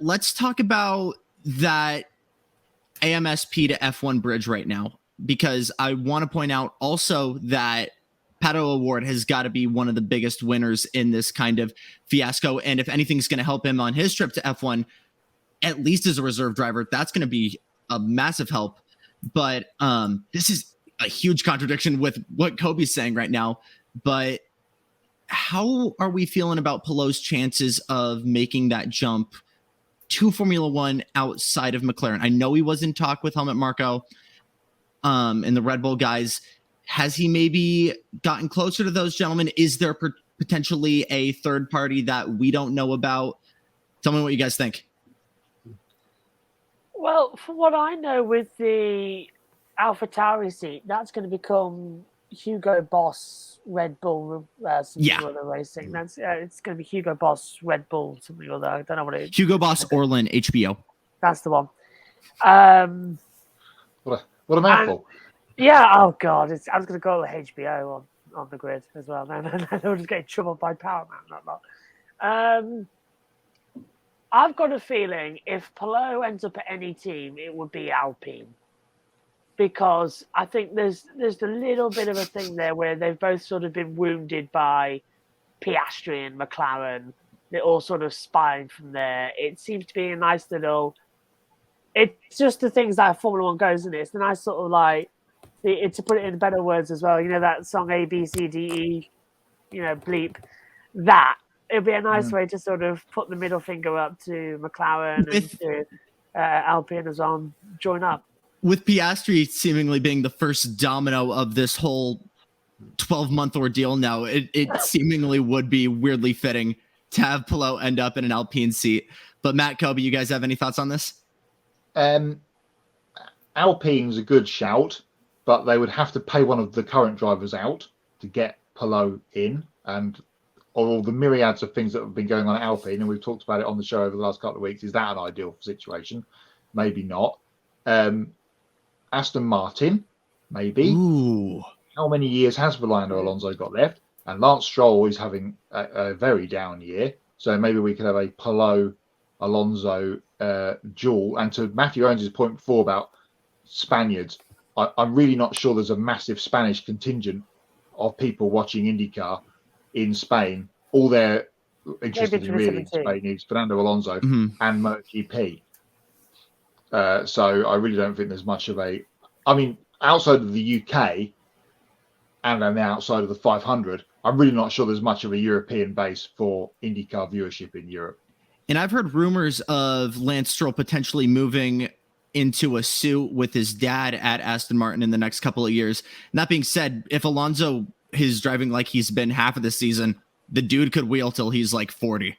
let's talk about that AMSP to F1 bridge right now, because I want to point out also that Pato Award has got to be one of the biggest winners in this kind of fiasco. And if anything's going to help him on his trip to F1, at least as a reserve driver, that's going to be a massive help. But this is a huge contradiction with what Kobe's saying right now. But how are we feeling about Palou's chances of making that jump to Formula One outside of McLaren? I know he was in talk with Helmut Marko and the Red Bull guys. Has he maybe gotten closer to those gentlemen? Is there potentially a third party that we don't know about? Tell me what you guys think. Well, from what I know with the AlphaTauri seat, that's going to become Hugo Boss Red Bull something or other racing. That's it's going to be Hugo Boss Red Bull something or other. I don't know what it is. Hugo Boss Orlan HBO. That's the one. What a mouthful. Yeah, oh God, I was going to go with HBO on the grid as well. No, we'll just get in trouble by Paramount. I've got a feeling if Palou ends up at any team, it would be Alpine. Because I think there's a little bit of a thing there where they've both sort of been wounded by Piastri and McLaren. They're all sort of spying from there. It seems to be a nice little... It's just the things that Formula One goes in. It's the nice sort of like... to put it in better words as well, you know, that song A, B, C, D, E, you know, bleep. That. It'd be a nice way to sort of put the middle finger up to McLaren and to Alpine as well, join up. With Piastri seemingly being the first domino of this whole 12-month ordeal now, it seemingly would be weirdly fitting to have Palou end up in an Alpine seat. But Matt, Kobe, you guys have any thoughts on this? Alpine's a good shout, but they would have to pay one of the current drivers out to get Palou in, and all the myriads of things that have been going on at Alpine, and we've talked about it on the show over the last couple of weeks. Is that an ideal situation? Maybe not. Aston Martin, maybe. Ooh. How many years has Fernando Alonso got left? And Lance Stroll is having a very down year. So maybe we could have a Palou Alonso duel. And to Matthew Owens' point before about Spaniards, I'm really not sure there's a massive Spanish contingent of people watching IndyCar in Spain. All they're interested in really in Spain is Fernando Alonso and MotoGP. So I really don't think there's much of a... I mean, outside of the UK and then outside of the 500, I'm really not sure there's much of a European base for IndyCar viewership in Europe. And I've heard rumors of Lance Stroll potentially moving into a suit with his dad at Aston Martin in the next couple of years. And that being said, if Alonso is driving like he's been half of the season, the dude could wheel till he's like 40.